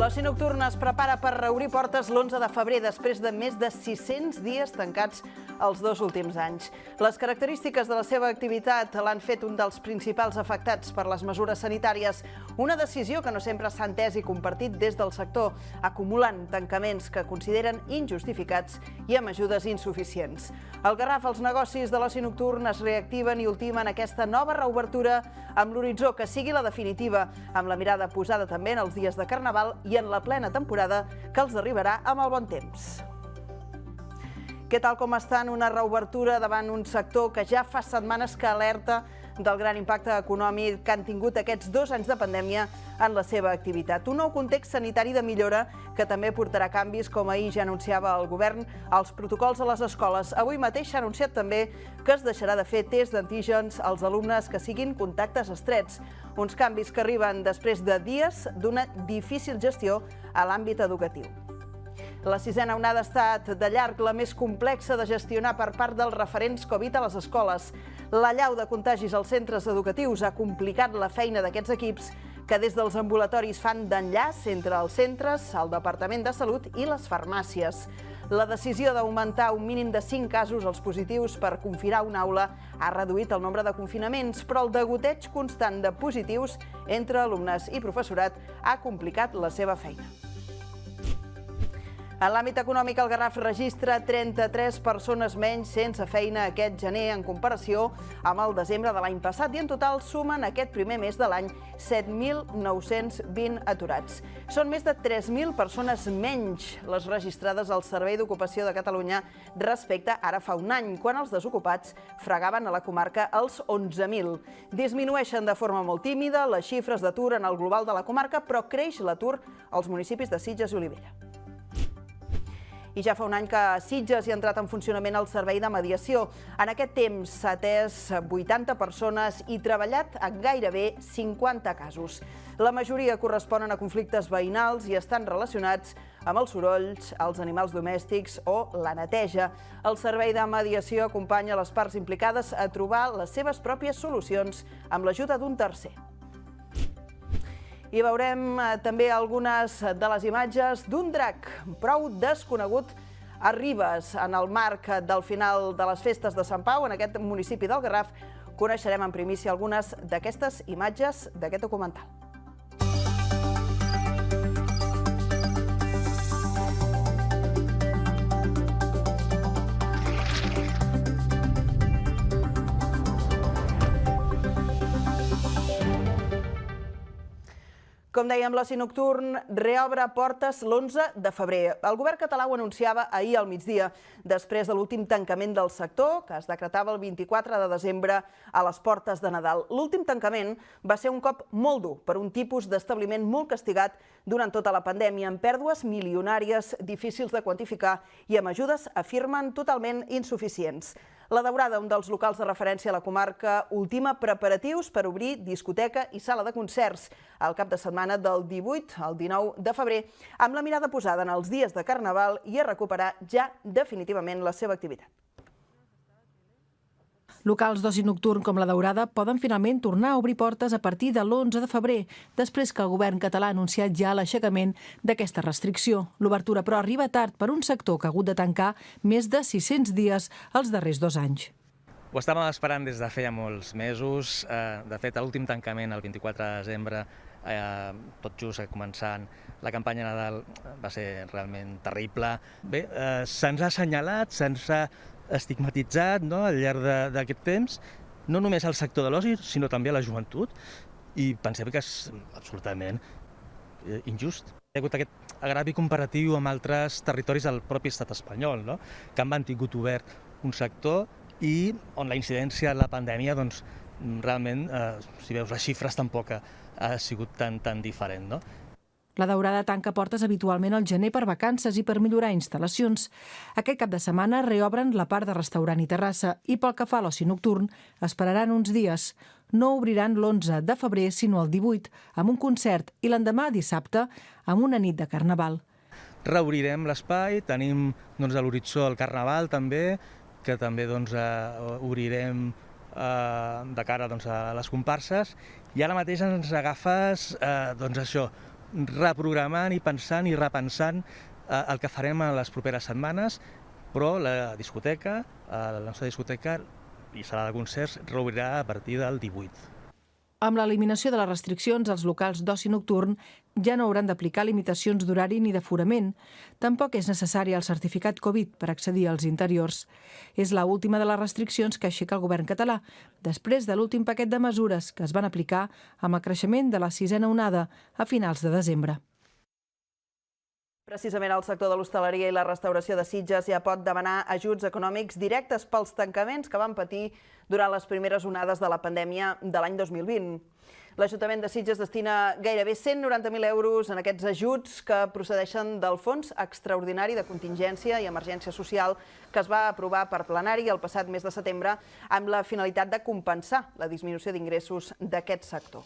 L'oci nocturn es prepara per reobrir portes l'11 de febrer després de més de 600 dies tancats els 2 últims anys. Les característiques de la seva activitat l'han fet un dels principals afectats per les mesures sanitàries, una decisió que no sempre s'ha entès i compartit des del sector, acumulant tancaments que consideren injustificats i amb ajudes insuficients. Al Garraf, els negocis de l'oci nocturn es reactiven i ultimen aquesta nova reobertura amb l'horitzó que sigui la definitiva, amb la mirada posada també en els dies de Carnaval i en la plena temporada que els arribarà amb el bon temps. Què tal com està en una reobertura davant un sector que ja fa setmanes que alerta del gran impacte econòmic que han tingut aquests 2 anys de pandèmia en la seva activitat. Un nou context sanitari de millora que també portarà canvis, com ahir ja anunciava el govern, als protocols a les escoles. Avui mateix s'ha anunciat també que es deixarà de fer test d'antígens als alumnes que siguin contactes estrets. Uns canvis que arriben després de dies d'una difícil gestió a l'àmbit educatiu. La 6a onada ha estat de llarg la més complexa de gestionar per part dels referents Covid a les escoles. L'allau de contagis als centres educatius ha complicat la feina d'aquests equips que des dels ambulatoris fan d'enllaç entre els centres, el Departament de Salut i les farmàcies. La decisió d'augmentar un mínim de 5 casos als positius per confinar una aula ha reduït el nombre de confinaments, però el degoteig constant de positius entre alumnes i professorat ha complicat la seva feina. En l'àmbit econòmic, el Garraf registra 33 persones menys sense feina aquest gener en comparació amb el desembre de l'any passat i en total sumen aquest primer mes de l'any 7.920 aturats. Són més de 3.000 persones menys les registrades al Servei d'Ocupació de Catalunya respecte ara fa un any, quan els desocupats fregaven a la comarca els 11.000. Disminueixen de forma molt tímida les xifres d'atur en el global de la comarca, però creix l'atur als municipis de Sitges i Olivella. I ja fa un any que a Sitges hi ha entrat en funcionament el servei de mediació. En aquest temps s'ha atès 80 persones i treballat en gairebé 50 casos. La majoria corresponen a conflictes veïnals i estan relacionats amb els sorolls, els animals domèstics o la neteja. El servei de mediació acompanya les parts implicades a trobar les seves pròpies solucions amb l'ajuda d'un tercer. I veurem també algunes de les imatges d'un drac prou desconegut a Ribes, en el marc del final de les festes de Sant Pau, en aquest municipi del Garraf. Coneixerem en primícia algunes d'aquestes imatges d'aquest documental. Com dèiem, l'oci nocturn reobre portes l'11 de febrer. El govern català ho anunciava ahir al migdia, després de l'últim tancament del sector, que es decretava el 24 de desembre a les portes de Nadal. L'últim tancament va ser un cop molt dur per un tipus d'establiment molt castigat durant tota la pandèmia, amb pèrdues milionàries difícils de quantificar i amb ajudes, afirmen, totalment insuficients. La Daurada, un dels locals de referència a la comarca, ultima preparatius per obrir discoteca i sala de concerts al cap de setmana del 18 al 19 de febrer, amb la mirada posada en els dies de Carnaval i a recuperar ja definitivament la seva activitat. Locals d'oci nocturn com la Daurada poden finalment tornar a obrir portes a partir de l'11 de febrer, després que el govern català ha anunciat ja l'aixecament d'aquesta restricció. L'obertura, però, arriba tard per un sector que ha hagut de tancar més de 600 dies els darrers 2 anys. Ho estàvem esperant des de feia molts mesos. De fet, l'últim tancament, el 24 de desembre, tot just començant la campanya Nadal, va ser realment terrible. Bé, se'ns ha assenyalat, se'ns ha estigmatitzat al llarg d'aquest temps, no només al sector de l'oci, sinó també a la joventut, i pensem que és absolutament injust. Hi ha hagut aquest agravi comparatiu amb altres territoris del propi estat espanyol, que han mantingut obert un sector i on la incidència de la pandèmia, realment, si veus les xifres, tampoc ha sigut tan diferent. La Daurada tanca portes habitualment al gener per vacances i per millorar instal·lacions. Aquest cap de setmana reobren la part de restaurant i terrassa i pel que fa a l'oci nocturn esperaran uns dies. No obriran l'11 de febrer sinó el 18 amb un concert i l'endemà dissabte amb una nit de Carnaval. Reobrirem l'espai, tenim a l'horitzó el Carnaval també, que també obrirem de cara a les comparses, i ara mateix ens agafes reprogramant i pensant i repensant el que farem en les properes setmanes, però la nostra discoteca, i sala de concerts, reobrirà a partir del 18. Amb l'eliminació de les restriccions, els locals d'oci nocturn ja no hauran d'aplicar limitacions d'horari ni d'aforament. Tampoc és necessari el certificat Covid per accedir als interiors. És l'última de les restriccions que aixeca el govern català, després de l'últim paquet de mesures que es van aplicar amb el creixement de la 6a onada a finals de desembre. Precisament el sector de l'hostaleria i la restauració de Sitges ja pot demanar ajuts econòmics directes pels tancaments que van patir durant les primeres onades de la pandèmia de l'any 2020. L'Ajuntament de Sitges destina gairebé 190.000 euros en aquests ajuts que procedeixen del Fons Extraordinari de Contingència i Emergència Social que es va aprovar per plenari el passat mes de setembre amb la finalitat de compensar la disminució d'ingressos d'aquest sector.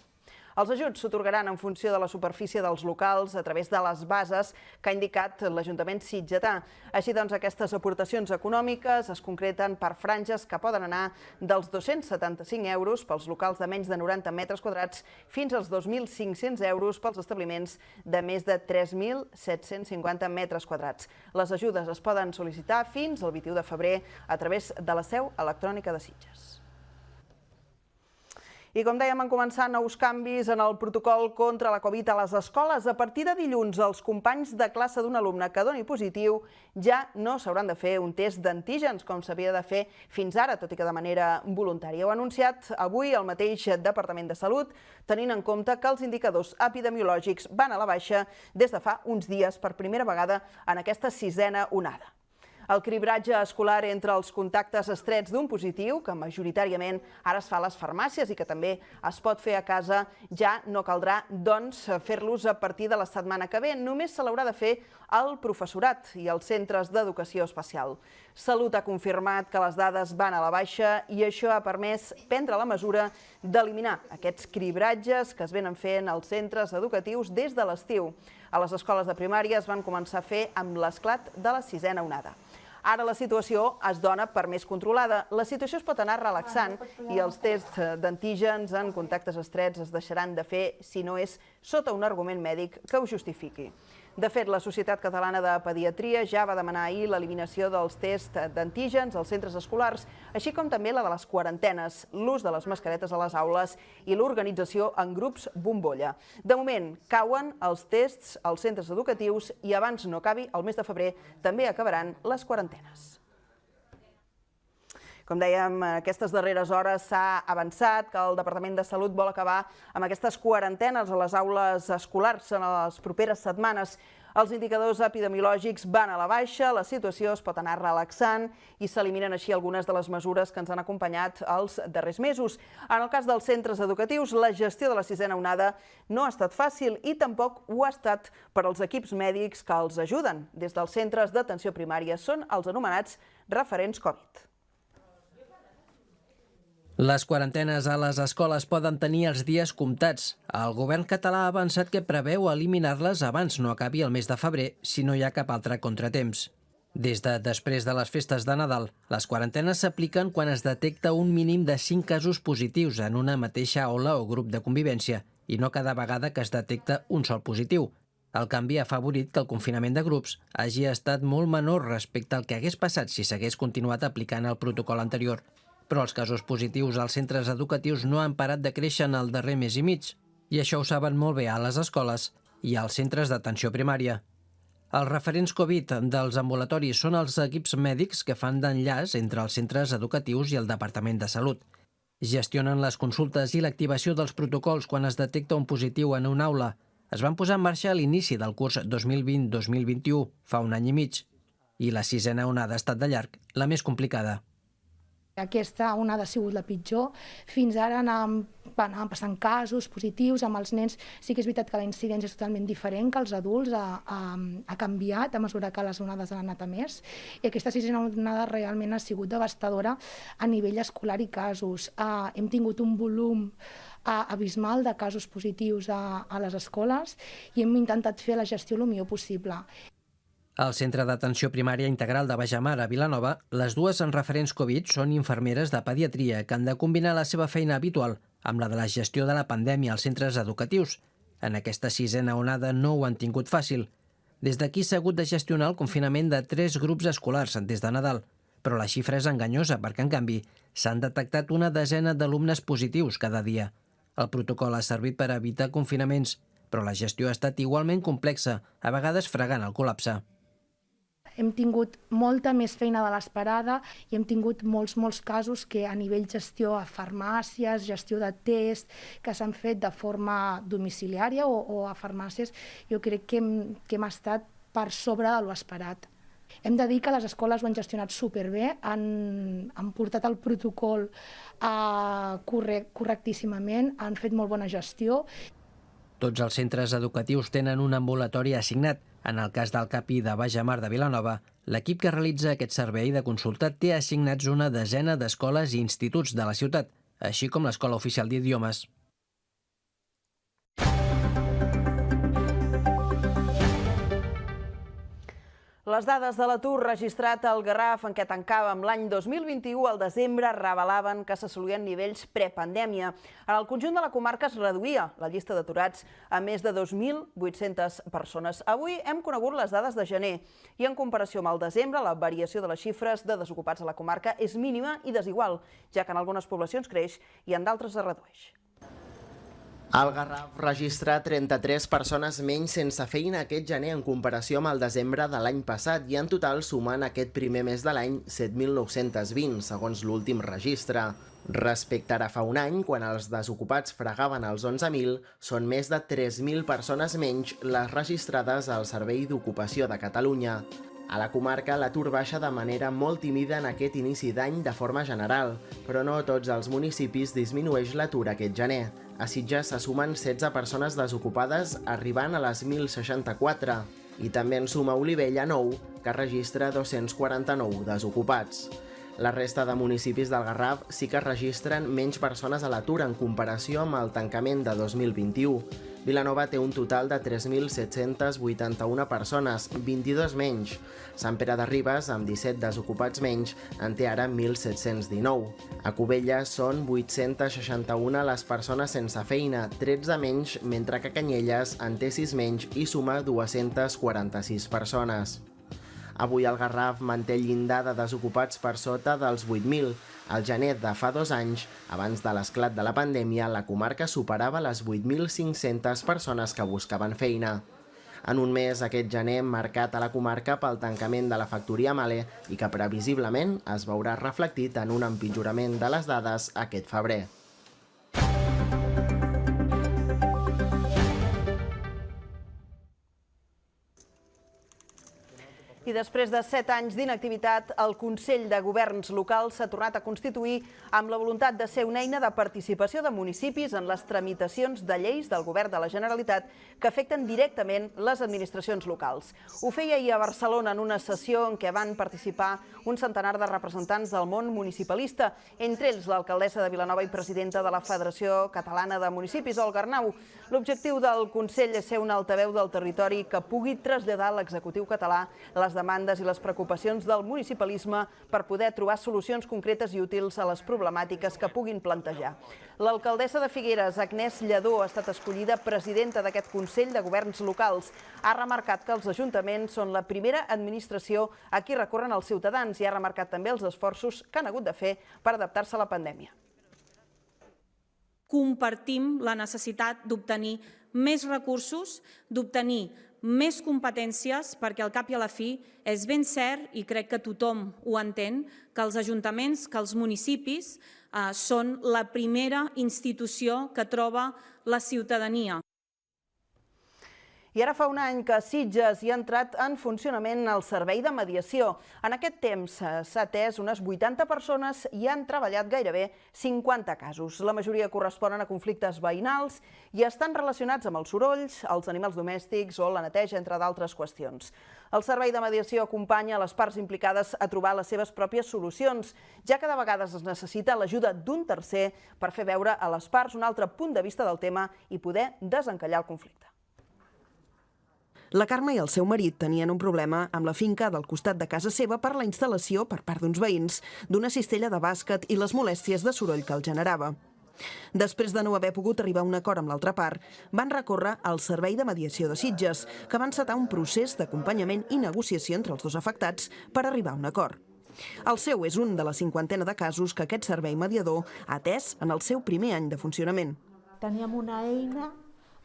Els ajuts s'atorgaran en funció de la superfície dels locals a través de les bases que ha indicat l'Ajuntament sitgetà. Així doncs, aquestes aportacions econòmiques es concreten per franges que poden anar dels 275 euros pels locals de menys de 90 metres quadrats fins als 2.500 euros pels establiments de més de 3.750 metres quadrats. Les ajudes es poden sol·licitar fins al 21 de febrer a través de la seu electrònica de Sitges. I com dèiem, han començat nous canvis en el protocol contra la Covid a les escoles. A partir de dilluns, els companys de classe d'un alumne que doni positiu ja no s'hauran de fer un test d'antígens, com s'havia de fer fins ara, tot i que de manera voluntària. Ho ha anunciat avui el mateix Departament de Salut, tenint en compte que els indicadors epidemiològics van a la baixa des de fa uns dies per primera vegada en aquesta 6a onada. El cribratge escolar entre els contactes estrets d'un positiu, que majoritàriament ara es fa a les farmàcies i que també es pot fer a casa, ja no caldrà, doncs, fer-los a partir de la setmana que ve. Només se l'haurà de fer el professorat i els centres d'educació especial. Salut ha confirmat que les dades van a la baixa i això ha permès prendre la mesura d'eliminar aquests cribratges que es venen fent als centres educatius des de l'estiu. A les escoles de primària es van començar a fer amb l'esclat de la 6a onada. Ara la situació es dona per més controlada. La situació es pot anar relaxant i els tests d'antígens en contactes estrets es deixaran de fer si no és sota un argument mèdic que ho justifiqui. De fet, la Societat Catalana de Pediatria ja va demanar ahir l'eliminació dels tests d'antígens als centres escolars, així com també la de les quarantenes, l'ús de les mascaretes a les aules i l'organització en grups bombolla. De moment, cauen els tests als centres educatius i abans no acabi el mes de febrer també acabaran les quarantenes. Com dèiem, aquestes darreres hores s'ha avançat que el Departament de Salut vol acabar amb aquestes quarantenes a les aules escolars en les properes setmanes. Els indicadors epidemiològics van a la baixa, la situació es pot anar relaxant i s'eliminen així algunes de les mesures que ens han acompanyat els darrers mesos. En el cas dels centres educatius, la gestió de la 6a onada no ha estat fàcil i tampoc ho ha estat per als equips mèdics que els ajuden. Des dels centres d'atenció primària són els anomenats referents Covid. Les quarantenes a les escoles poden tenir els dies comptats. El govern català ha avançat que preveu eliminar-les abans no acabi el mes de febrer, si no hi ha cap altre contratemps. Des de després de les festes de Nadal, les quarantenes s'apliquen quan es detecta un mínim de 5 casos positius en una mateixa aula o grup de convivència, i no cada vegada que es detecta un sol positiu. El canvi ha afavorit que el confinament de grups hagi estat molt menor respecte al que hagués passat si s'hagués continuat aplicant el protocol anterior. Però els casos positius als centres educatius no han parat de créixer en el darrer mes i mig, i això ho saben molt bé a les escoles i als centres d'atenció primària. Els referents Covid dels ambulatoris són els equips mèdics que fan d'enllaç entre els centres educatius i el Departament de Salut. Gestionen les consultes i l'activació dels protocols quan es detecta un positiu en una aula. Es van posar en marxa a l'inici del curs 2020-2021, fa un any i mig, i la 6a onada ha estat de llarg la més complicada. Aquesta onada ha sigut la pitjor. Fins ara anaven passant casos positius amb els nens. Sí que és veritat que la incidència és totalment diferent, que els adults ha canviat a mesura que les onades han anat a més. I aquesta 6a onada realment ha sigut devastadora a nivell escolar i casos. Hem tingut un volum abismal de casos positius a les escoles i hem intentat fer la gestió el millor possible. Al Centre d'Atenció Primària Integral de Bajamar, a Vilanova, les dues en referents Covid són infermeres de pediatria que han de combinar la seva feina habitual amb la de la gestió de la pandèmia als centres educatius. En aquesta sisena onada no ho han tingut fàcil. Des d'aquí s'ha hagut de gestionar el confinament de 3 grups escolars des de Nadal, però la xifra és enganyosa perquè, en canvi, s'han detectat una desena d'alumnes positius cada dia. El protocol ha servit per evitar confinaments, però la gestió ha estat igualment complexa, a vegades fregant el col·lapse. Hem tingut molta més feina de l'esperada i hem tingut molts casos que a nivell gestió a farmàcies, gestió de test, que s'han fet de forma domiciliària o a farmàcies, jo crec que hem estat per sobre de l'esperat. Hem de dir que les escoles ho han gestionat superbé, han portat el protocol correctíssimament, han fet molt bona gestió. Tots els centres educatius tenen un ambulatori assignat. En el cas del CAPI de Baix-Amar de Vilanova, l'equip que realitza aquest servei de consulta té assignats una desena d'escoles i instituts de la ciutat, així com l'Escola Oficial d'Idiomes. Les dades de l'atur registrat al Garraf, en què tancàvem l'any 2021, al desembre revelaven que s'assolien nivells prepandèmia. En el conjunt de la comarca es reduïa la llista d'aturats a més de 2.800 persones. Avui hem conegut les dades de gener i, en comparació amb el desembre, la variació de les xifres de desocupats a la comarca és mínima i desigual, ja que en algunes poblacions creix i en d'altres es redueix. El Garraf registra 33 persones menys sense feina aquest gener en comparació amb el desembre de l'any passat i en total sumen aquest primer mes de l'any 7.920, segons l'últim registre. Respecte ara fa un any, quan els desocupats fregaven els 11.000, són més de 3.000 persones menys les registrades al Servei d'Ocupació de Catalunya. A la comarca l'atur baixa de manera molt tímida en aquest inici d'any de forma general, però no a tots els municipis disminueix l'atur aquest gener. A Sitges se sumen 16 persones desocupades, arribant a les 1.064, i també en suma Olivella 9, que registra 249 desocupats. La resta de municipis del Garraf sí que registren menys persones a l'atur en comparació amb el tancament de 2021. Vilanova té un total de 3.781 persones, 22 menys. Sant Pere de Ribes, amb 17 desocupats menys, en té ara 1.719. A Cubelles són 861 les persones sense feina, 13 menys, mentre que Canyelles en té 6 menys i suma 246 persones. Avui el Garraf manté el llindar de desocupats per sota dels 8.000. Al gener de fa 2 anys, abans de l'esclat de la pandèmia, la comarca superava les 8.500 persones que buscaven feina. En un mes, aquest gener marcat a la comarca pel tancament de la factoria Mahle i que previsiblement es veurà reflectit en un empitjorament de les dades aquest febrer. I després de 7 anys d'inactivitat, el Consell de Governs Locals s'ha tornat a constituir amb la voluntat de ser una eina de participació de municipis en les tramitacions de lleis del Govern de la Generalitat que afecten directament les administracions locals. Ho feia ahir a Barcelona en una sessió en què van participar un centenar de representants del món municipalista, entre ells l'alcaldessa de Vilanova i presidenta de la Federació Catalana de Municipis, Olga Arnau. L'objectiu del Consell és ser un altaveu del territori que pugui traslladar a l'executiu català les demandes i les preocupacions del municipalisme per poder trobar solucions concretes i útils a les problemàtiques que puguin plantejar. L'alcaldessa de Figueres, Agnès Lledó, ha estat escollida presidenta d'aquest Consell de Governs Locals. Ha remarcat que els ajuntaments són la primera administració a qui recorren els ciutadans i ha remarcat també els esforços que han hagut de fer per adaptar-se a la pandèmia. Compartim la necessitat d'obtenir més recursos, d'obtenir més competències, perquè al cap i a la fi és ben cert, i crec que tothom ho entén, que els ajuntaments, que els municipis són la primera institució que troba la ciutadania. I ara fa un any que a Sitges hi ha entrat en funcionament el servei de mediació. En aquest temps s'ha atès unes 80 persones i han treballat gairebé 50 casos. La majoria corresponen a conflictes veïnals i estan relacionats amb els sorolls, els animals domèstics o la neteja, entre d'altres qüestions. El servei de mediació acompanya les parts implicades a trobar les seves pròpies solucions, ja que de vegades es necessita l'ajuda d'un tercer per fer veure a les parts un altre punt de vista del tema i poder desencallar el conflicte. La Carme i el seu marit tenien un problema amb la finca del costat de casa seva per la instal·lació per part d'uns veïns d'una cistella de bàsquet i les molèsties de soroll que el generava. Després de no haver pogut arribar a un acord amb l'altra part, van recórrer al Servei de Mediació de Sitges, que va encetar un procés d'acompanyament i negociació entre els dos afectats per arribar a un acord. El seu és un de la 50ena de casos que aquest servei mediador ha atès en el seu primer any de funcionament. Teníem una eina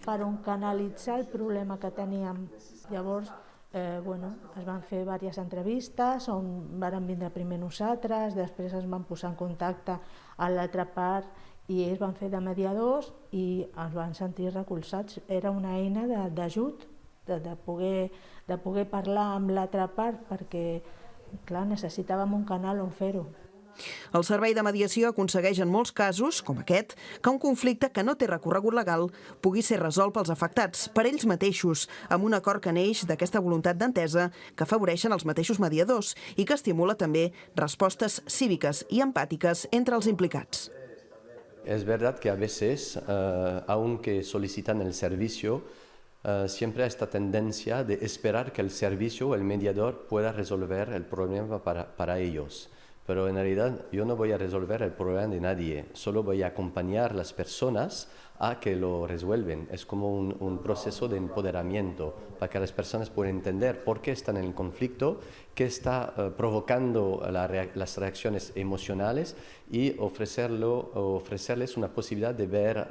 per on canalitzar el problema que teníem. Llavors, es van fer diverses entrevistes on vàrem vindre primer nosaltres, després es van posar en contacte a l'altra part i ells van fer de mediadors i ens van sentir recolzats. Era una eina d'ajut, de poder parlar amb l'altra part perquè, clar, necessitàvem un canal on fer-ho. El servei de mediació aconsegueix en molts casos, com aquest, que un conflicte que no té recorregut legal pugui ser resolt pels afectats, per ells mateixos, amb un acord que neix d'aquesta voluntat d'entesa que afavoreixen els mateixos mediadors i que estimula també respostes cíviques i empàtiques entre els implicats. Es verdad que a veces, aunque solicitan el servicio, siempre hay esta tendencia de esperar que el servicio o el mediador pueda resolver el problema para ellos. Pero en realidad yo no voy a resolver el problema de nadie, solo voy a acompañar a las personas a que lo resuelven. Es como un proceso de empoderamiento para que las personas puedan entender por qué están en el conflicto, qué está provocando las reacciones emocionales y ofrecerles una posibilidad de ver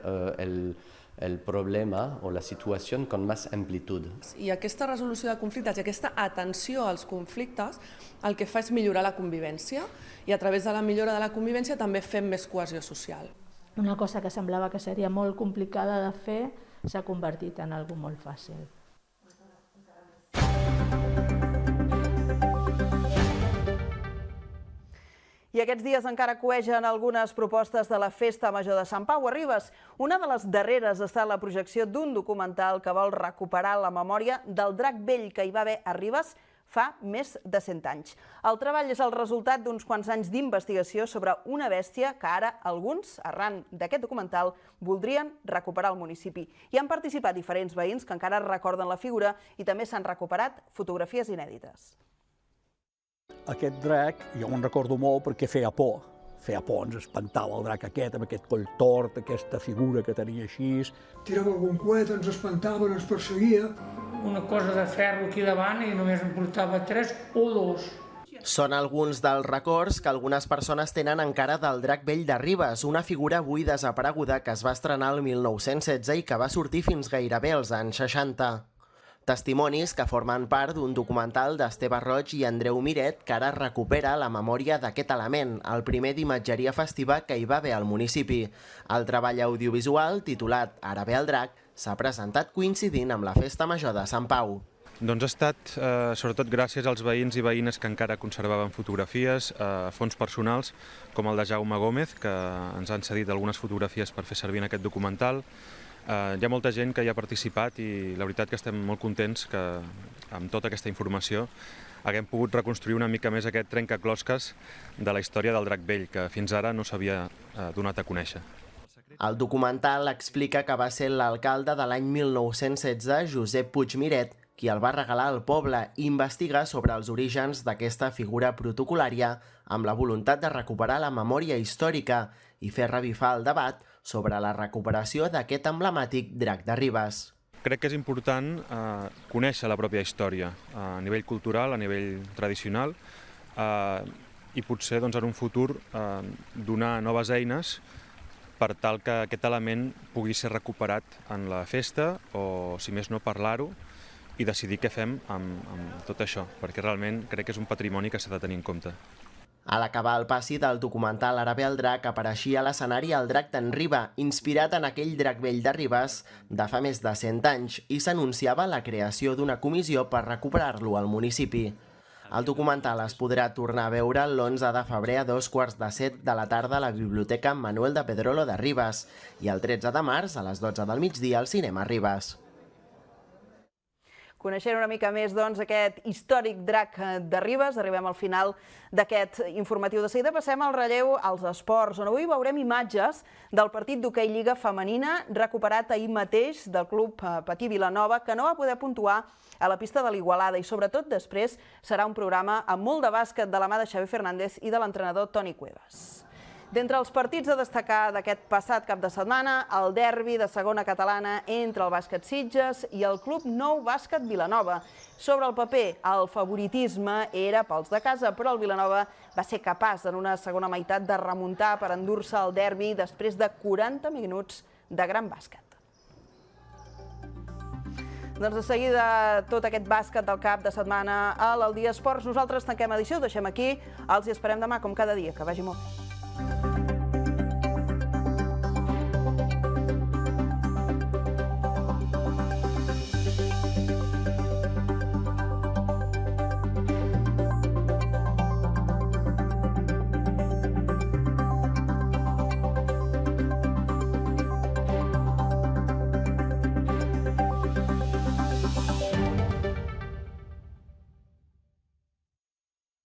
el problema o la situació con més amplitud. I aquesta resolució de conflictes i aquesta atenció als conflictes el que fa és millorar la convivència i a través de la millora de la convivència també fem més cohesió social. Una cosa que semblava que seria molt complicada de fer s'ha convertit en algo molt fàcil. I aquests dies encara cuegen algunes propostes de la Festa Major de Sant Pau a Ribes. Una de les darreres està la projecció d'un documental que vol recuperar la memòria del drac vell que hi va haver a Ribes fa més de 100 anys. El treball és el resultat d'uns quants anys d'investigació sobre una bèstia que ara alguns, arran d'aquest documental, voldrien recuperar al municipi. Hi han participat diferents veïns que encara recorden la figura i també s'han recuperat fotografies inèdites. Aquest drac, jo me'n recordo molt perquè feia por, ens espantava el drac aquest, amb aquest coll tort, aquesta figura que tenia així. Tirava algun coet, ens espantava, ens perseguia. Una cosa de ferro aquí davant i només en portava 3 o 2. Són alguns dels records que algunes persones tenen encara del drac vell de Ribes, una figura avui desapareguda que es va estrenar el 1916 i que va sortir fins gairebé als anys 60. Testimonis que formen part d'un documental d'Esteve Roig i Andreu Miret que ara recupera la memòria d'aquest element, el primer d'imatgeria festiva que hi va haver al municipi. El treball audiovisual, titulat Ara ve el drac, s'ha presentat coincidint amb la Festa Major de Sant Pau. Doncs ha estat sobretot gràcies als veïns i veïnes que encara conservaven fotografies, fons personals, com el de Jaume Gómez, que ens han cedit algunes fotografies per fer servir en aquest documental. Hi ha molta gent que hi ha participat i la veritat que estem molt contents que amb tota aquesta informació haguem pogut reconstruir una mica més aquest trencaclosques de la història del drac vell, que fins ara no s'havia donat a conèixer. El documental explica que va ser l'alcalde de l'any 1916, Josep Puig Miret, qui el va regalar al poble i investiga sobre els orígens d'aquesta figura protocolària amb la voluntat de recuperar la memòria històrica i fer revifar el debat sobre la recuperació d'aquest emblemàtic drac de Ribes. Crec que és important conèixer la pròpia història a nivell cultural, a nivell tradicional i potser en un futur donar noves eines per tal que aquest element pugui ser recuperat en la festa o, si més no, parlar-ho i decidir què fem amb tot això, perquè realment crec que és un patrimoni que s'ha de tenir en compte. A l'acabar el passi del documental Ara ve el drac apareixia a l'escenari el drac d'en Riba, inspirat en aquell drac vell de Ribes de fa més de 100 anys, i s'anunciava la creació d'una comissió per recuperar-lo al municipi. El documental es podrà tornar a veure l'11 de febrer a 7:15 de la tarda a la Biblioteca Manuel de Pedrolo de Ribes i el 13 de març a les 12 del migdia al Cinema Ribes. Coneixent una mica més, doncs, aquest històric drac de Ribes, arribem al final d'aquest informatiu. De seguida passem al relleu als esports, on avui veurem imatges del partit d'hoquei Lliga Femenina recuperat ahir mateix del club Patí Vilanova, que no va poder puntuar a la pista de l'Igualada i, sobretot, després serà un programa amb molt de bàsquet de la mà de Xavi Fernández i de l'entrenador Toni Cuevas. D'entre els partits a destacar d'aquest passat cap de setmana, el derbi de segona catalana entre el bàsquet Sitges i el Club Nou Bàsquet Vilanova. Sobre el paper, el favoritisme era pels de casa, però el Vilanova va ser capaç en una segona meitat de remuntar per endur-se el derbi després de 40 minuts de gran bàsquet. Doncs de seguida tot aquest bàsquet del cap de setmana a l'Al Dia Esports. Nosaltres tanquem edició, ho deixem aquí. Els hi esperem demà, com cada dia. Que vagi molt bé.